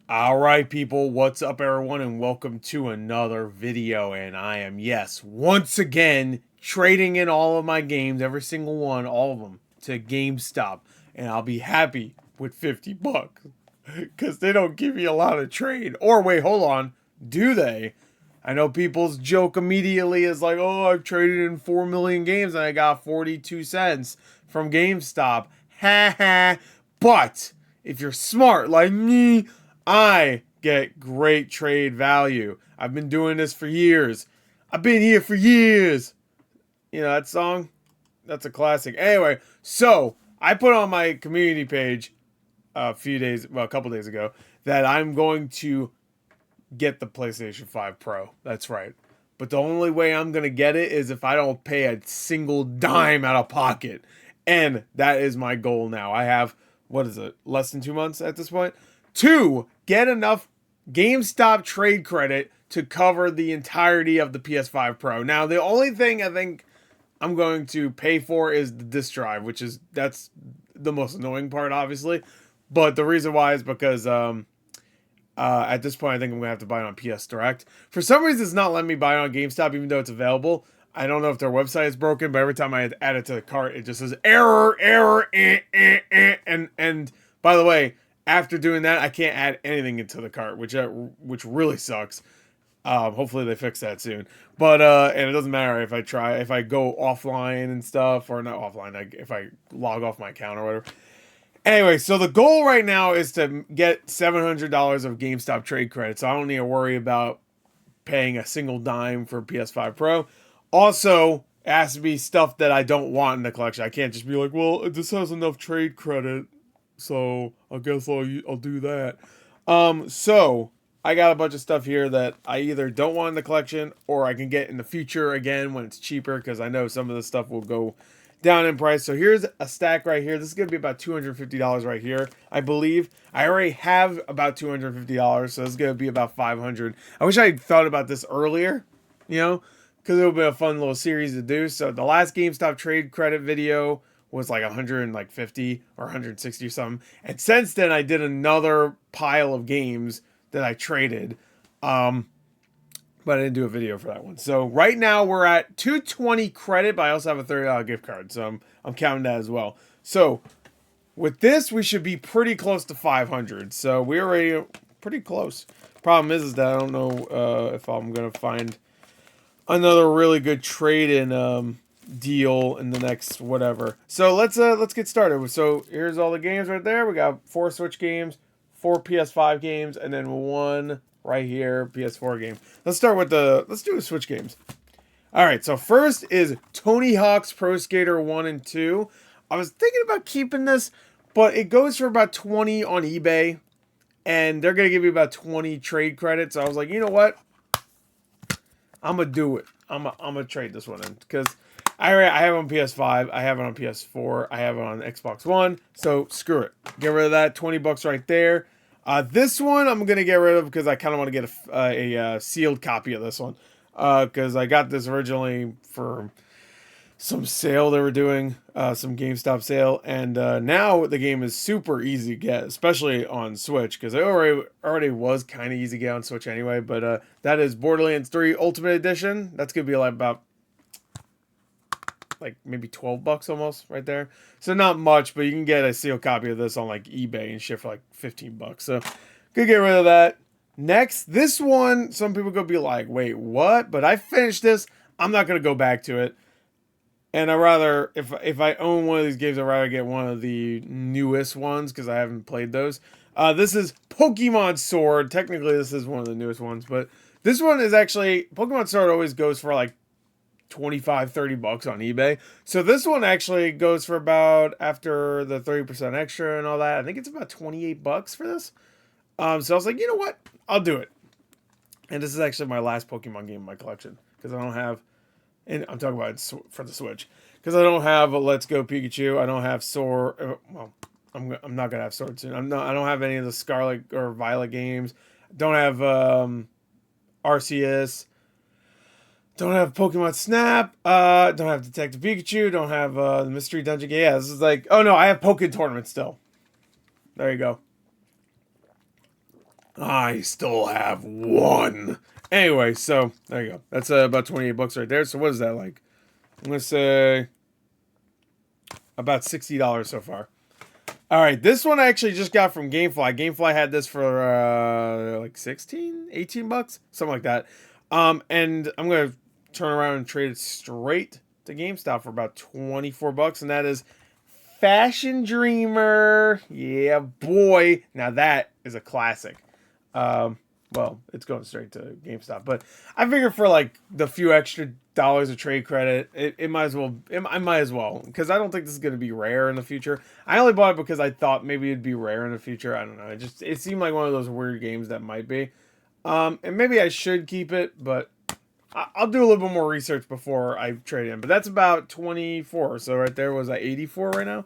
Alright people, what's up everyone and welcome to another video, and I am, yes, once again trading in all of my games, every single one, all of them, to GameStop, and I'll be happy with 50 bucks because they don't give you a lot of trade. Or wait, hold on, do they? I know people's joke immediately is like, oh, I've traded in 4 million games and I got 42 cents from GameStop. Ha ha. But if you're smart like me, I get great trade value. I've been doing this for years. I've been here for years. You know that song? That's a classic. Anyway, so I put on my community page a couple days ago, that I'm going to get the PlayStation 5 Pro. That's right. But the only way I'm going to get it is if I don't pay a single dime out of pocket. And that is my goal now. I have, what is it, less than 2 months at this point? To get enough GameStop trade credit to cover the entirety of the PS5 Pro. Now, the only thing I think I'm going to pay for is the disk drive, that's the most annoying part, obviously. But the reason why is because at this point, I think I'm gonna have to buy it on PS Direct. For some reason, it's not letting me buy it on GameStop, even though it's available. I don't know if their website is broken, but every time I add it to the cart, it just says error, and by the way, after doing that, I can't add anything into the cart, which really sucks. Hopefully they fix that soon. But and it doesn't matter if I go offline and stuff, or not offline, if I log off my account or whatever. Anyway, so the goal right now is to get $700 of GameStop trade credit, so I don't need to worry about paying a single dime for PS5 Pro. Also, it has to be stuff that I don't want in the collection. I can't just be like, well, this has enough trade credit, so I guess I'll do that. So I got a bunch of stuff here that I either don't want in the collection, or I can get in the future again when it's cheaper, because I know some of the stuff will go down in price. So here's a stack right here. This is going to be about $250 right here, I believe. I already have about $250, so this is going to be about $500. I wish I had thought about this earlier, because it would be a fun little series to do. So the last GameStop trade credit video was like 150 or 160 or something. And since then, I did another pile of games that I traded. But I didn't do a video for that one. So right now we're at 220 credit, but I also have a $30 gift card, so I'm counting that as well. So with this, we should be pretty close to 500. So we're already pretty close. Problem is that I don't know if I'm gonna find another really good trade-in deal in the next whatever. So let's get started. So here's all the games right there. We got 4 Switch games, 4 PS5 games, and then 1 right here PS4 game. Let's do the Switch games. All right, so first is Tony Hawk's Pro Skater 1 and 2. I was thinking about keeping this, but it goes for about 20 on eBay, and they're gonna give you about 20 trade credits. So I was like, you know what? I'm gonna do it. I'm gonna trade this one in, because I have it on PS5, I have it on PS4, I have it on Xbox One. So screw it. Get rid of that. 20 bucks right there. This one I'm going to get rid of because I kind of want to get a sealed copy of this one. Because I got this originally for some sale they were doing, some GameStop sale. And now the game is super easy to get, especially on Switch. Because it already was kind of easy to get on Switch anyway. But that is Borderlands 3 Ultimate Edition. That's going to be like about maybe 12 bucks almost right there. So not much, but you can get a sealed copy of this on like eBay and shit for like 15 bucks. So could get rid of that. Next, this one, some people could be like, wait, what? But I finished this. I'm not going to go back to it. And I rather, if I own one of these games, I'd rather get one of the newest ones because I haven't played those. This is Pokemon Sword. Technically, this is one of the newest ones, but this one is actually, Pokemon Sword always goes for like 25-30 bucks on eBay. So this one actually goes for about, after the 30% extra and all that, I think it's about 28 bucks for this. So I was like, you know what? I'll do it. And this is actually my last Pokemon game in my collection, because I don't have, and I'm talking about it for the Switch, because I don't have a Let's Go Pikachu. I don't have Sword. Well, I'm not gonna have Sword soon. I don't have any of the Scarlet or Violet games. Don't have Arceus. Don't have Pokemon Snap. Don't have Detective Pikachu. Don't have the Mystery Dungeon game. Yeah, this is like, oh no, I have Poké Tournament still. There you go. I still have one. Anyway, so there you go. That's about 28 bucks right there. So what is that like? I'm gonna say about $60 so far. All right, this one I actually just got from GameFly. GameFly had this for like 16, 18 bucks, something like that. And I'm gonna turn around and trade it straight to GameStop for about 24 bucks, and that is Fashion Dreamer. Yeah, boy. Now that is a classic. Well, it's going straight to GameStop, but I figure for like the few extra dollars of trade credit, it might as well. I might as well, because I don't think this is going to be rare in the future. I only bought it because I thought maybe it'd be rare in the future. I don't know. It seemed like one of those weird games that might be. And maybe I should keep it, but I'll do a little bit more research before I trade in. But that's about 24. So right there was at 84 right now.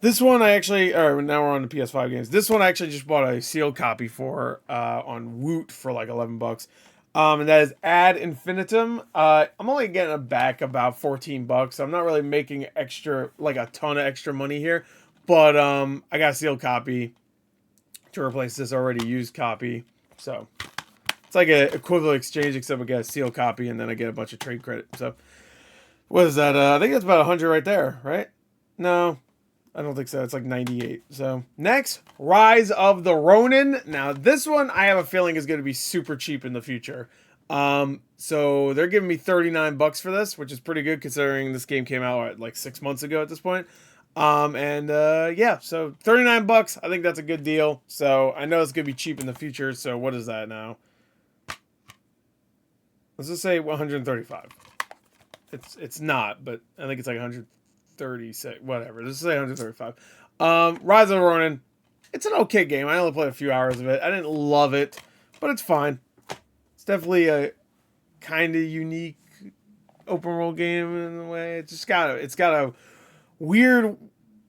This one I actually, or now we're on the PS5 games. This one I actually just bought a sealed copy for on Woot for like 11 bucks. And that is Ad Infinitum. I'm only getting it back about 14 bucks. So I'm not really making extra, like a ton of extra money here. But I got a sealed copy to replace this already used copy. So it's like an equivalent exchange, except we get a sealed copy and then I get a bunch of trade credit. So what is that? I think that's about 100 right there, right? No. I don't think so. It's like 98. So next, Rise of the Ronin. Now this one I have a feeling is going to be super cheap in the future. So they're giving me 39 bucks for this, which is pretty good considering this game came out like 6 months ago at this point. Yeah, so 39 bucks. I think that's a good deal. So I know it's going to be cheap in the future. So what is that now? Let's just say 135. It's not, but I think it's like 136, whatever. This is 135. Rise of the Ronin. It's an okay game. I only played a few hours of it. I didn't love it, but it's fine. It's definitely a kind of unique open world game in a way. It's got a weird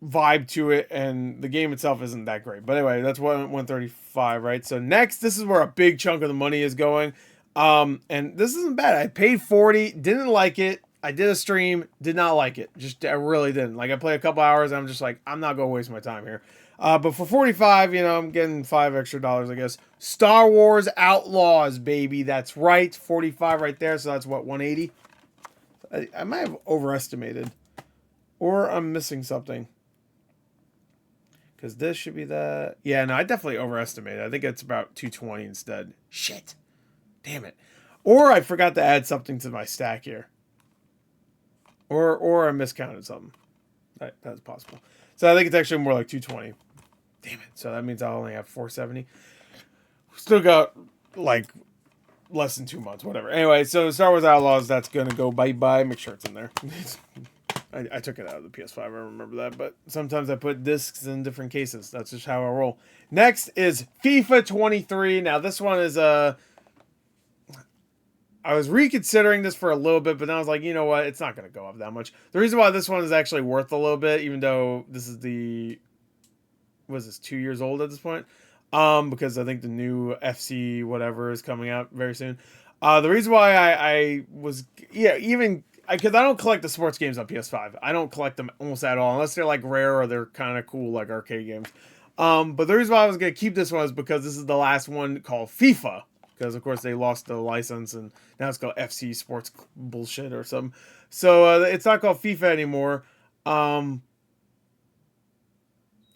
vibe to it, and the game itself isn't that great. But anyway, that's 135, right? So next, this is where a big chunk of the money is going. And this isn't bad. I paid 40, didn't like it. I did a stream, did not like it. I really didn't. Like, I played a couple hours, and I'm just like, I'm not gonna waste my time here. But for 45, I'm getting $5 extra, I guess. Star Wars Outlaws, baby. That's right. 45 right there, so that's what, 180? I might have overestimated. Or I'm missing something. Because this should be that. Yeah, no, I definitely overestimated. I think it's about 220 instead. Shit. Damn it. Or I forgot to add something to my stack here. Or I miscounted something. That's possible. So I think it's actually more like 220. Damn it. So that means I only have 470. Still got like less than 2 months, whatever. Anyway, so Star Wars Outlaws, that's gonna go bye-bye. Make sure it's in there. I took it out of the PS5, I remember that, but sometimes I put discs in different cases. That's just how I roll. Next is FIFA 23. Now this one is I was reconsidering this for a little bit, but then I was like, you know what? It's not going to go up that much. The reason why this one is actually worth a little bit, even though this is 2 years old at this point? Because I think the new FC whatever is coming out very soon. The reason why I was, because I don't collect the sports games on PS5. I don't collect them almost at all, unless they're like rare or they're kind of cool, like arcade games. But the reason why I was going to keep this one is because this is the last one called FIFA. Because, of course, they lost the license, and now it's called FC Sports bullshit or something. So, it's not called FIFA anymore. And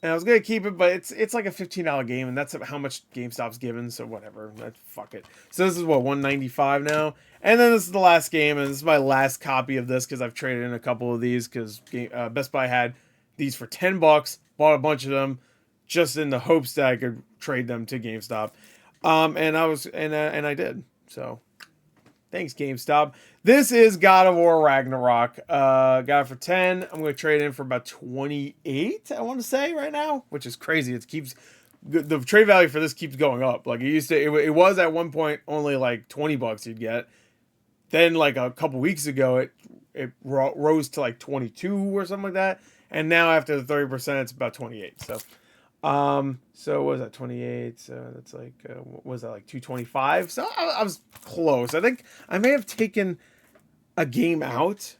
I was going to keep it, but it's like a $15 game, and that's how much GameStop's given, so whatever. Fuck it. So, this is, what, $195 now? And then this is the last game, and this is my last copy of this, because I've traded in a couple of these, because Best Buy had these for 10 bucks, bought a bunch of them, just in the hopes that I could trade them to GameStop. And I did. So, thanks GameStop. This is God of War Ragnarok. Got it for 10. I'm going to trade in for about 28, I want to say right now, which is crazy. The trade value for this keeps going up. Like it was at one point only like 20 bucks you'd get. Then like a couple weeks ago, it rose to like 22 or something like that. And now after the 30%, it's about 28. So what was that, 28? So that's like, what was that, like 225? So I was close. I think I may have taken a game out.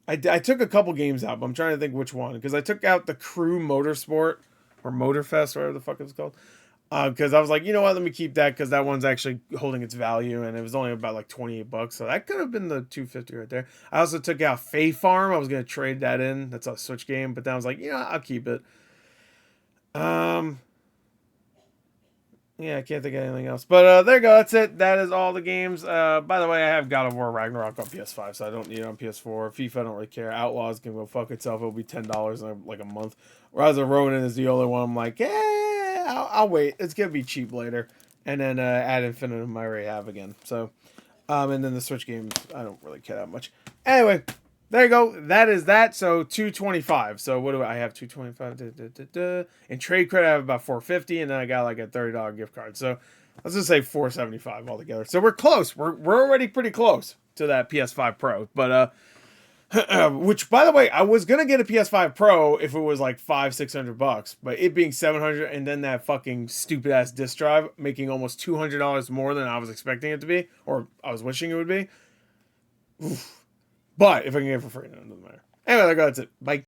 I took a couple games out, but I'm trying to think which one. Because I took out the Crew Motorsport, or Motorfest, whatever the fuck it's called. Because I was like, you know what, let me keep that because that one's actually holding its value, and it was only about like 28 bucks, so that could have been the 250 right there. I also took out Fae Farm. I was gonna trade that in. That's a Switch game, but then I was like, you know, I'll keep it. Um, yeah, I can't think of anything else. But there you go. That's it. That is all the games. By the way, I have God of War Ragnarok on PS5, so I don't need it on PS4. FIFA, I don't really care. Outlaws can go fuck itself. It'll be $10 in like a month. Whereas a Ronin is the only one. I'm like, yeah, I'll wait. It's gonna be cheap later. And then Ad Infinitum I already have again. So, and then the Switch games, I don't really care that much. Anyway, there you go. That is that. So 225. So what do I have? 225. In trade credit, I have about 450, and then I got like a $30 gift card. So let's just say 475 altogether. So we're close. We're already pretty close to that PS5 Pro. But which by the way, I was gonna get a PS5 Pro if it was like $500-600, but it being 700, and then that fucking stupid ass disc drive making almost $200 more than I was expecting it to be, or I was wishing it would be. Oof. But if I can get it for free, it doesn't matter. Anyway, that's it. Bye.